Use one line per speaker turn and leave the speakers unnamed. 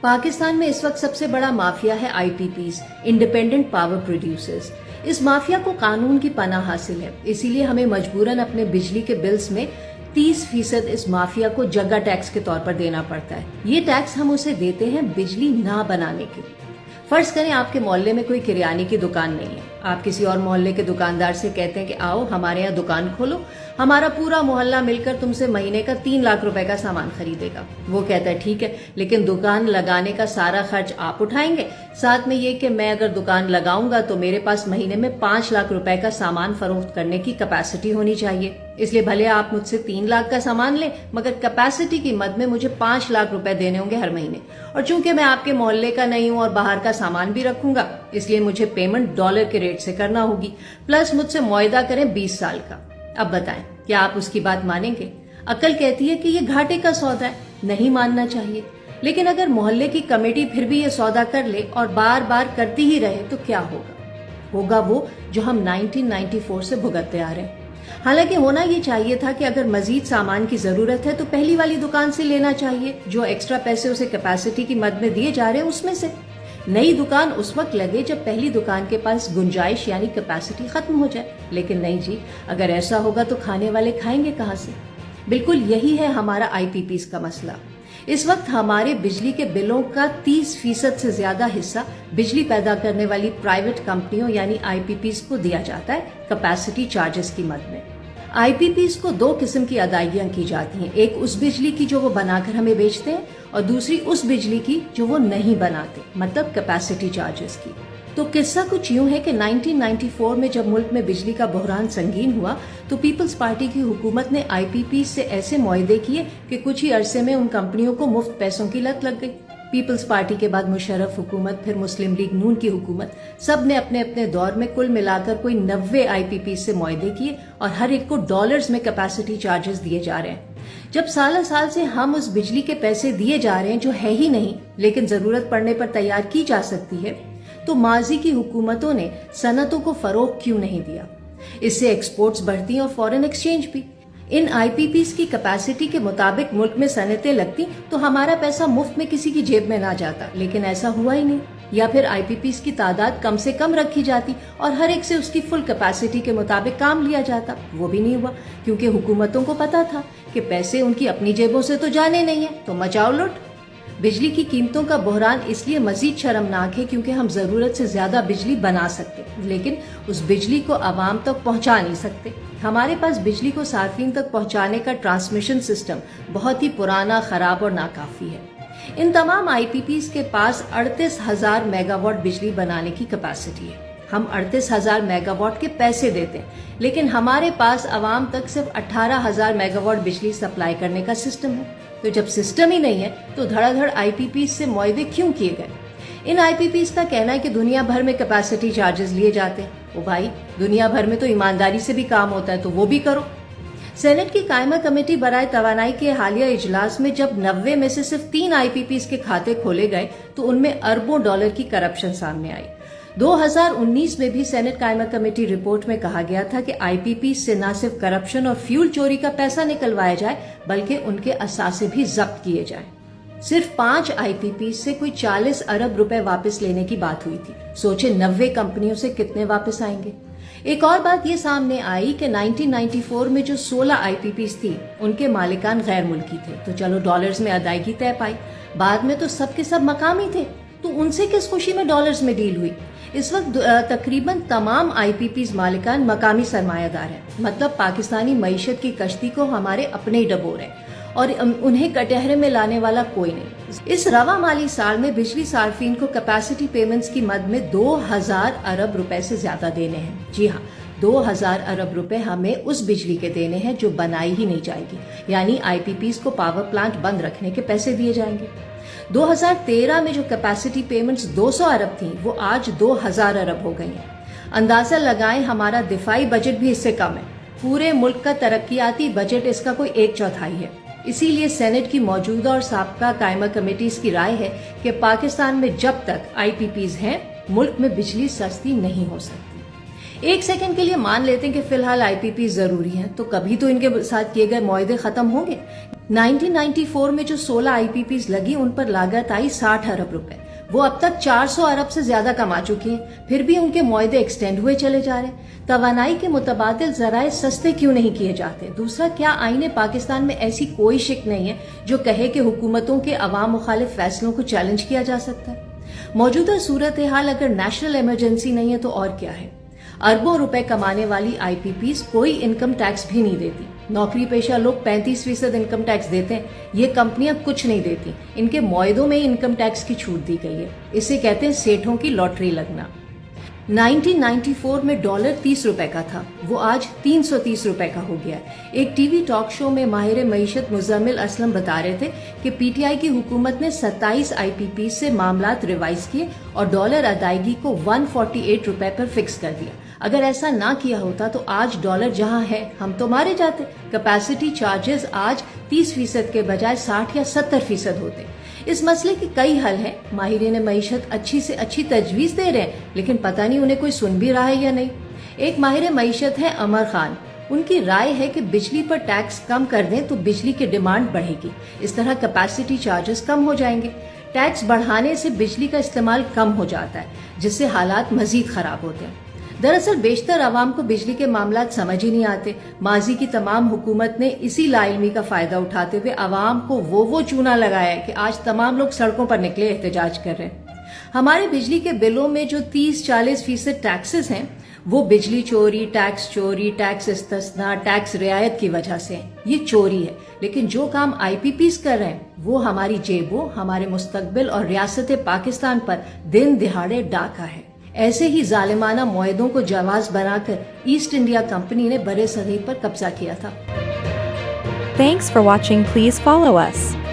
پاکستان میں اس وقت سب سے بڑا مافیا ہے IPPs، انڈیپینڈنٹ پاور پروڈیوسرز۔ اس مافیا کو قانون کی پناہ حاصل ہے، اسی لیے ہمیں مجبوراً اپنے بجلی کے بلز میں 30% اس مافیا کو جگہ ٹیکس کے طور پر دینا پڑتا ہے۔ یہ ٹیکس ہم اسے دیتے ہیں بجلی نہ بنانے کے لیے۔ فرض کریں آپ کے محلے میں کوئی کریانے کی دکان نہیں ہے، آپ کسی اور محلے کے دکاندار سے کہتے ہیں کہ آؤ ہمارے یہاں دکان کھولو، ہمارا پورا محلہ مل کر تم سے مہینے کا 3 لاکھ روپے کا سامان خریدے گا۔ وہ کہتا ہے ٹھیک ہے، لیکن دکان لگانے کا سارا خرچ آپ اٹھائیں گے، ساتھ میں یہ کہ میں اگر دکان لگاؤں گا تو میرے پاس مہینے میں 5 لاکھ روپے کا سامان فروخت کرنے کی کیپیسٹی ہونی چاہیے، اس لیے بھلے آپ مجھ سے 3 لاکھ کا سامان لیں مگر کیپیسٹی کی مد میں مجھے 5 لاکھ روپے دینے ہوں گے ہر مہینے۔ اور چونکہ میں آپ کے محلے کا نہیں ہوں اور باہر کا سامان بھی رکھوں گا، اس لیے مجھے پیمنٹ ڈالر کے ریٹ سے کرنا ہوگی، پلس مجھ سے معاہدہ کریں 20 سال کا۔ اب بتائیں کیا آپ اس کی بات مانیں گے؟ عقل کہتی ہے کہ یہ گھاٹے کا سودا ہے، نہیں ماننا چاہیے۔ لیکن اگر محلے کی کمیٹی پھر بھی یہ سودا کر لے اور بار بار کرتی ہی رہے تو کیا ہوگا وہ جو ہم 1994 سے بھگتتے آ رہے ہیں۔ حالانکہ ہونا یہ چاہیے تھا کہ اگر مزید سامان کی ضرورت ہے تو پہلی والی دکان سے لینا چاہیے، جو ایکسٹرا پیسے اسے کیپیسٹی کی مد میں دیے جا رہے ہیں اس میں سے۔ نئی دکان اس وقت لگے جب پہلی دکان کے پاس گنجائش یعنی کیپیسٹی ختم ہو جائے، لیکن نہیں جی، اگر ایسا ہوگا تو کھانے والے کھائیں گے کہاں سے؟ بالکل یہی ہے ہمارا IPPs کا مسئلہ۔ اس وقت ہمارے بجلی کے بلوں کا 30% سے زیادہ حصہ بجلی پیدا کرنے والی پرائیویٹ کمپنیوں یعنی IPPs کو دیا جاتا ہے کیپیسٹی چارجز کی مد میں۔ IPPs کو 2 قسم کی ادائیگیاں کی جاتی ہیں، ایک اس بجلی کی جو وہ بنا کر ہمیں بیچتے ہیں اور دوسری اس بجلی کی جو وہ نہیں بناتے، مطلب کیپیسٹی چارجز کی۔ تو قصہ کچھ یوں ہے کہ 1994 میں جب ملک میں بجلی کا بحران سنگین ہوا تو پیپلز پارٹی کی حکومت نے IPPs سے ایسے معاہدے کیے کہ کچھ ہی عرصے میں ان کمپنیوں کو مفت پیسوں کی لت لگ گئی۔ پیپلز پارٹی کے بعد مشرف حکومت، پھر مسلم لیگ نون کی حکومت، سب نے اپنے اپنے دور میں کل ملا کر کوئی 90 IPPs سے معاہدے کیے اور ہر ایک کو ڈالرز میں کیپیسٹی چارجز دیے جا رہے ہیں۔ جب سالہ سال سے ہم اس بجلی کے پیسے دیے جا رہے ہیں جو ہے ہی نہیں لیکن ضرورت پڑنے پر تیار کی جا سکتی ہے، تو ماضی کی حکومتوں نے صنعتوں کو فروغ کیوں نہیں دیا؟ اس سے ایکسپورٹس بڑھتی ہیں اور فورن ایکسچینج بھی۔ ان IPPs کی کیپیسٹی کے مطابق ملک میں صنعتیں لگتی تو ہمارا پیسہ مفت میں کسی کی جیب میں نہ جاتا، لیکن ایسا ہوا ہی نہیں۔ یا پھر IPPs کی تعداد کم سے کم رکھی جاتی اور ہر ایک سے اس کی فل کیپیسٹی کے مطابق کام لیا جاتا، وہ بھی نہیں ہوا، کیونکہ حکومتوں کو پتا تھا کہ پیسے ان کی اپنی جیبوں سے تو جانے نہیں ہیں، تو مچاؤ لوٹ۔ بجلی کی قیمتوں کا بحران اس لیے مزید شرمناک ہے کیونکہ ہم ضرورت سے زیادہ بجلی بنا سکتے لیکن اس بجلی کو عوام تک پہنچا نہیں سکتے۔ ہمارے پاس بجلی کو صارفین تک پہنچانے کا ٹرانسمیشن سسٹم بہت ہی پرانا، خراب اور ناکافی ہے۔ ان تمام IPPs کے پاس 38,000 میگا واٹ بجلی بنانے کی کیپیسٹی ہے۔ ہم 38,000 میگا واٹ کے پیسے دیتے ہیں لیکن ہمارے پاس عوام تک صرف 18,000 میگا واٹ بجلی سپلائی کرنے کا سسٹم ہے۔ تو جب سسٹم ہی نہیں ہے تو دھڑا دھڑ IPPs سے معاہدے کیوں کیے گئے؟ ان IPPs کا کہنا ہے کہ دنیا بھر میں کیپیسٹی چارجز لیے جاتے ہیں۔ بھائی، دنیا بھر میں تو ایمانداری سے بھی کام ہوتا ہے تو وہ بھی کرو۔ سینٹ کی قائمہ کمیٹی برائے توانائی کے حالیہ اجلاس میں جب 90 میں سے صرف 3 IPPs کے کھاتے کھولے گئے تو ان میں اربوں ڈالر کی کرپشن سامنے آئی۔ 2019 میں بھی سینٹ قائمہ کمیٹی رپورٹ میں کہا گیا تھا کہ IPPs سے نہ صرف کرپشن اور فیول چوری کا پیسہ نکلوایا جائے بلکہ ان کے اثاثے بھی ضبط کیے جائیں۔ صرف 5 IPPs سے کوئی 40 ارب روپے واپس لینے کی بات ہوئی تھی، سوچے 90 کمپنیوں سے کتنے واپس آئیں گے۔ ایک اور بات یہ سامنے آئی کہ 1994 میں جو 16 IPPs تھی ان کے مالکان غیر ملکی تھے، تو چلو ڈالرز میں ادائیگی طے پائی۔ بعد میں تو سب کے سب مقامی تھے، تو ان سے کس خوشی میں ڈالرز میں ڈیل ہوئی؟ اس وقت تقریباً تمام IPPs مالکان مقامی سرمایہ دار ہیں، مطلب پاکستانی معیشت کی کشتی کو ہمارے اپنے ہی ڈبور ہیں اور انہیں کٹہرے میں لانے والا کوئی نہیں۔ اس رواں مالی سال میں بجلی صارفین کو کیپیسٹی پیمنٹس کی مد میں 2000 ارب روپے سے زیادہ دینے ہیں۔ جی ہاں، 2000 ارب روپے ہمیں اس بجلی کے دینے ہیں جو بنائی ہی نہیں جائے گی، یعنی IPPs کو پاور پلانٹ بند رکھنے کے پیسے دیے جائیں گے۔ 2013 میں جو کیپیسٹی پیمنٹس 200 ارب تھیں وہ آج 2000 ارب ہو گئی ہیں۔ اندازہ لگائیں ہمارا دفاعی بجٹ بھی اس سے کم ہے، پورے ملک کا ترقیاتی بجٹ اس کا کوئی 1/4 ہے۔ اسی لیے سینٹ کی موجودہ اور سابقہ قائمہ کمیٹیز کی رائے ہے کہ پاکستان میں جب تک IPPs ہیں ملک میں بجلی سستی نہیں ہو سکتی۔ ایک سیکنڈ کے لیے مان لیتے ہیں کہ فی الحال IPPs ضروری ہیں، تو کبھی تو ان کے ساتھ کیے گئے معاہدے ختم ہوں گے۔ 1994 میں جو 16 آئی پی پیز لگی ان پر لاگت آئی 60 ارب روپے. وہ اب تک 400 ارب سے زیادہ کما چکی ہیں، پھر بھی ان کے معاہدے ایکسٹینڈ ہوئے چلے جا رہے ہیں. توانائی کے متبادل ذرائع سستے کیوں نہیں کیے جاتے؟ دوسرا، کیا آئین پاکستان میں ایسی کوئی شک نہیں ہے جو کہے کہ حکومتوں کے عوام مخالف فیصلوں کو چیلنج کیا جا سکتا ہے؟ موجودہ صورتحال اگر نیشنل ایمرجنسی نہیں ہے تو اور کیا ہے؟ اربوں روپے کمانے والی آئی پی پیز کوئی انکم ٹیکس بھی نہیں دیتی. نوکری پیشہ لوگ 35% انکم ٹیکس دیتے ہیں، یہ کمپنیاں کچھ نہیں دیتی. ان کے معاہدوں میں انکم ٹیکس کی چھوٹ دی گئی ہے. اسے کہتے ہیں سیٹھوں کی لاٹری لگنا. 1994 میں ڈالر 30 روپے کا تھا، وہ آج 330 روپے کا ہو گیا. ایک ٹی وی ٹاک شو میں ماہر معیشت مزمل اسلم بتا رہے تھے کہ پی ٹی آئی کی حکومت نے 27 آئی پی پی سے معاملات ریوائز کیے اور ڈالر ادائیگی کو 148 روپے پر فکس کر دیا. اگر ایسا نہ کیا ہوتا تو آج ڈالر جہاں ہے ہم تو مارے جاتے. کیپیسٹی چارجز آج 30% کے بجائے 60 یا 70% ہوتے. اس مسئلے کے کئی حل ہیں. ماہرین معیشت اچھی سے اچھی تجویز دے رہے ہیں لیکن پتہ نہیں انہیں کوئی سن بھی رہا ہے یا نہیں. ایک ماہر معیشت ہے عمر خان. ان کی رائے ہے کہ بجلی پر ٹیکس کم کر دیں تو بجلی کی ڈیمانڈ بڑھے گی. اس طرح کیپیسٹی چارجز کم ہو جائیں گے. ٹیکس بڑھانے سے بجلی کا استعمال کم ہو جاتا ہے جس سے حالات مزید خراب ہوتے ہیں. دراصل بیشتر عوام کو بجلی کے معاملات سمجھ ہی نہیں آتے. ماضی کی تمام حکومت نے اسی لا علمی کا فائدہ اٹھاتے ہوئے عوام کو وہ چونا لگایا ہے کہ آج تمام لوگ سڑکوں پر نکلے احتجاج کر رہے ہیں. ہمارے بجلی کے بلوں میں جو 30-40% ٹیکسز ہیں وہ بجلی چوری، ٹیکس استثناء، ٹیکس رعایت کی وجہ سے ہیں. یہ چوری ہے. لیکن جو کام آئی پی پیز کر رہے ہیں وہ ہماری جیبوں، ہمارے مستقبل اور ریاست پاکستان پر دن دہاڑے ڈاکہ ہے. ایسے ہی ظالمانہ معاہدوں کو جواز بنا کر ایسٹ انڈیا کمپنی نے برصغیر پر قبضہ کیا تھا.
Thanks for watching. Please follow us.